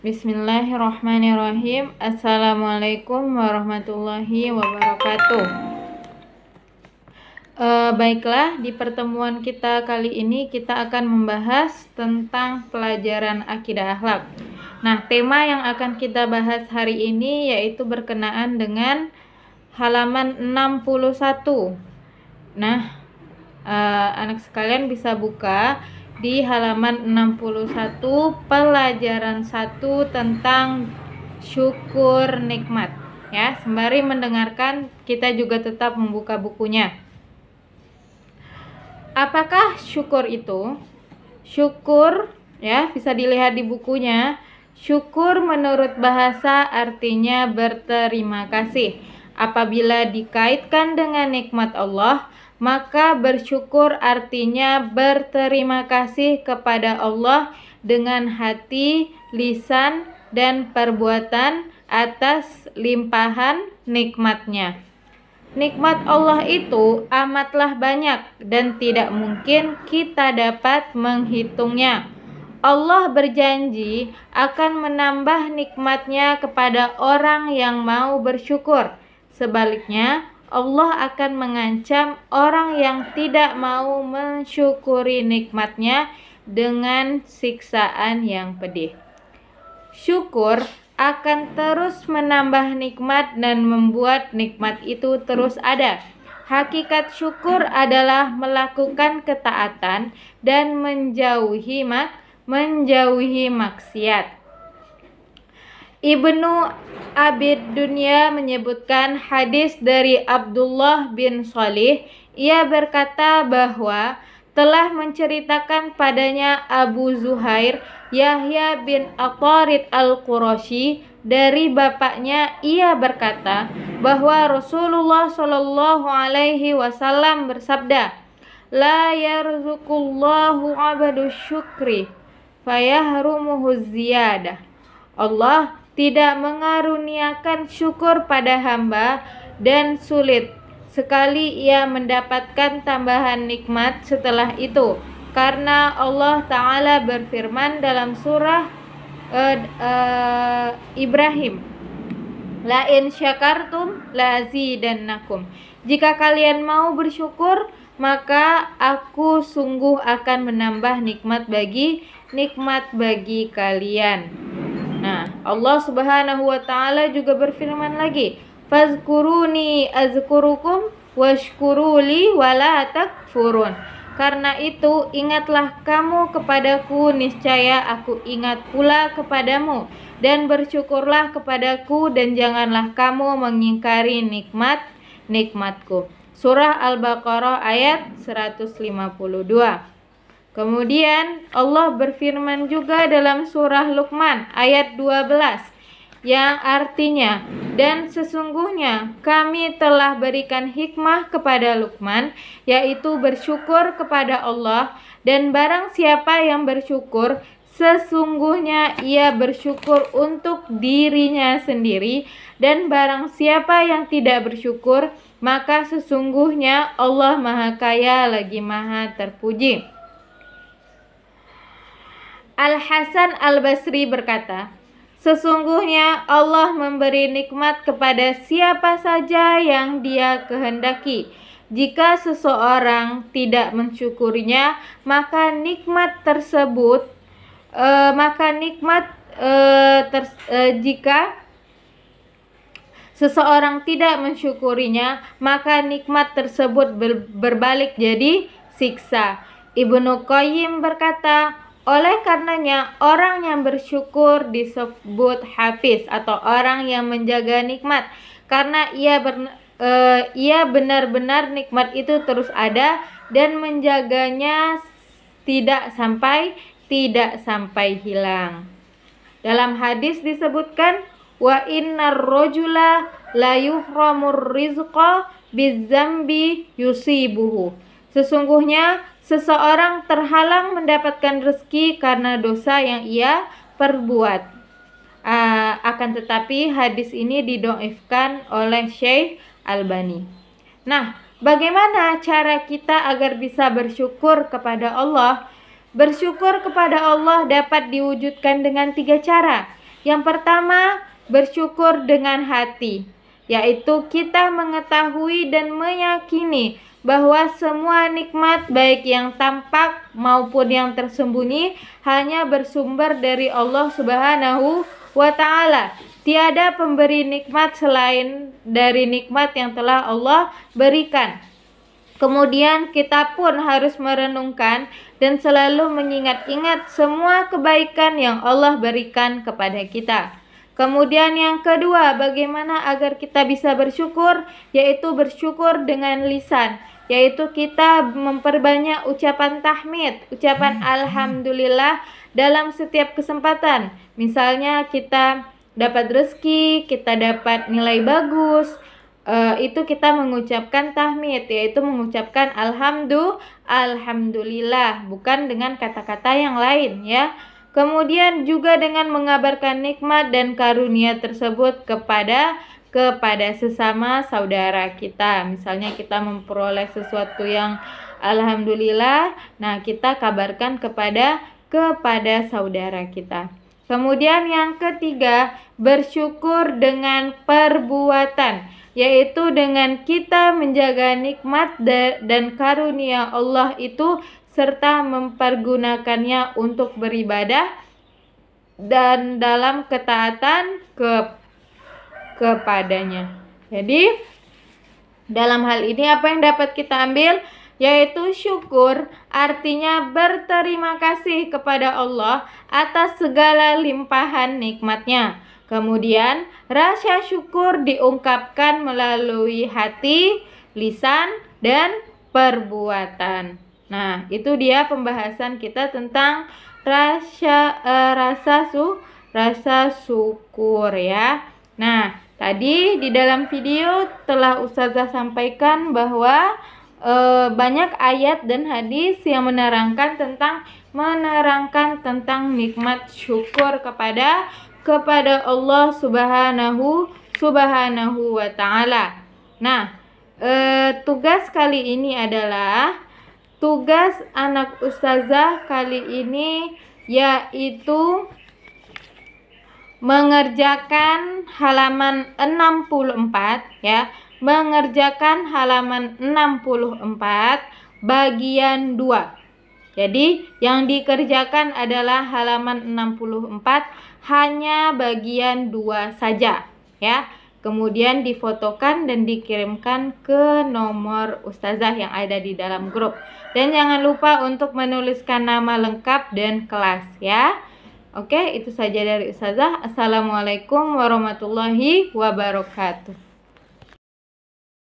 Bismillahirrahmanirrahim. Assalamualaikum warahmatullahi wabarakatuh. Baiklah, di pertemuan kita kali ini kita akan membahas tentang pelajaran akidah akhlak. Nah, tema yang akan kita bahas hari ini yaitu berkenaan dengan halaman 61. Nah, anak sekalian bisa buka di halaman 61 pelajaran 1 tentang syukur nikmat. Ya, sembari mendengarkan kita juga tetap membuka bukunya. Apakah syukur itu? Syukur ya, bisa dilihat di bukunya. Syukur menurut bahasa artinya berterima kasih. Apabila dikaitkan dengan nikmat Allah, maka bersyukur artinya berterima kasih kepada Allah dengan hati, lisan, dan perbuatan atas limpahan nikmatnya. Nikmat Allah itu amatlah banyak dan tidak mungkin kita dapat menghitungnya. Allah berjanji akan menambah nikmatnya kepada orang yang mau bersyukur. Sebaliknya, Allah akan mengancam orang yang tidak mau mensyukuri nikmatnya dengan siksaan yang pedih. Syukur akan terus menambah nikmat dan membuat nikmat itu terus ada. Hakikat syukur adalah melakukan ketaatan dan menjauhi maksiat. Ibnu Abid Dunya menyebutkan hadis dari Abdullah bin Shalih. Ia berkata bahwa telah menceritakan padanya Abu Zuhair Yahya bin Aqarid al-Qurashi dari bapaknya. Ia berkata bahwa Rasulullah Shallallahu alaihi wasallam bersabda, "La yarzuqullahu 'abdu syukri fayahrumuhu ziyadah." Allah tidak mengaruniakan syukur pada hamba dan sulit sekali ia mendapatkan tambahan nikmat setelah itu, karena Allah Ta'ala berfirman dalam surah Ibrahim, "La in syakartum la azidannakum." Jika kalian mau bersyukur, maka aku sungguh akan menambah nikmat bagi kalian. Nah, Allah Subhanahu wa taala juga berfirman lagi, "Fazkuruni azkurukum washkuruli wala takfurun." Karena itu, ingatlah kamu kepadaku, niscaya aku ingat pula kepadamu, dan bersyukurlah kepadaku, dan janganlah kamu mengingkari nikmatku. Surah Al-Baqarah ayat 152. Kemudian Allah berfirman juga dalam surah Luqman ayat 12 yang artinya, "Dan sesungguhnya kami telah berikan hikmah kepada Luqman, yaitu bersyukur kepada Allah, dan barang siapa yang bersyukur, sesungguhnya ia bersyukur untuk dirinya sendiri, dan barang siapa yang tidak bersyukur, maka sesungguhnya Allah Maha Kaya lagi Maha Terpuji." Al-Hasan Al-Basri berkata, "Sesungguhnya Allah memberi nikmat kepada siapa saja yang Dia kehendaki. Jika seseorang tidak mensyukurinya, maka jika seseorang tidak mensyukurinya, maka nikmat tersebut berbalik jadi siksa." Ibnu Qayyim berkata, oleh karenanya orang yang bersyukur disebut hafiz atau orang yang menjaga nikmat, karena ia benar-benar nikmat itu terus ada dan menjaganya tidak sampai hilang. Dalam hadis disebutkan, "Wa innar rajula la yuhramur rizqa bizzambi yusibuhu." Sesungguhnya seseorang terhalang mendapatkan rezeki karena dosa yang ia perbuat. Akan tetapi hadis ini didhaifkan oleh Syekh Albani. Nah, bagaimana cara kita agar bisa bersyukur kepada Allah? Bersyukur kepada Allah dapat diwujudkan dengan 3 cara. Yang pertama, bersyukur dengan hati, yaitu kita mengetahui dan meyakini bahwa semua nikmat baik yang tampak maupun yang tersembunyi hanya bersumber dari Allah Subhanahu wa ta'ala. Tiada pemberi nikmat selain dari nikmat yang telah Allah berikan. Kemudian kita pun harus merenungkan dan selalu mengingat-ingat semua kebaikan yang Allah berikan kepada kita. Kemudian yang kedua, bagaimana agar kita bisa bersyukur? Yaitu bersyukur dengan lisan, yaitu kita memperbanyak ucapan tahmid, ucapan alhamdulillah dalam setiap kesempatan. Misalnya kita dapat rezeki, kita dapat nilai bagus, itu kita mengucapkan tahmid, yaitu mengucapkan alhamdulillah, bukan dengan kata-kata yang lain ya. Kemudian juga dengan mengabarkan nikmat dan karunia tersebut kepada sesama saudara kita. Misalnya kita memperoleh sesuatu yang alhamdulillah, nah kita kabarkan kepada saudara kita. Kemudian yang ketiga, bersyukur dengan perbuatan, yaitu dengan kita menjaga nikmat dan karunia Allah itu serta mempergunakannya untuk beribadah dan dalam ketaatan kepadanya. Jadi dalam hal ini apa yang dapat kita ambil? Yaitu syukur, artinya berterima kasih kepada Allah atas segala limpahan nikmatnya. Kemudian rasa syukur diungkapkan melalui hati, lisan, dan perbuatan. Nah, itu dia pembahasan kita tentang rasa syukur ya. Nah, tadi di dalam video telah Ustazah sampaikan bahwa banyak ayat dan hadis yang menerangkan tentang nikmat syukur kepada Allah Subhanahu wa ta'ala. Nah, tugas kali ini adalah tugas anak Ustazah kali ini yaitu mengerjakan halaman 64 ya. Mengerjakan halaman 64 bagian 2. Jadi yang dikerjakan adalah halaman 64 hanya bagian 2 saja ya. Kemudian difotokan dan dikirimkan ke nomor Ustazah yang ada di dalam grup. Dan jangan lupa untuk menuliskan nama lengkap dan kelas ya. Oke, itu saja dari Ustazah. Assalamualaikum warahmatullahi wabarakatuh.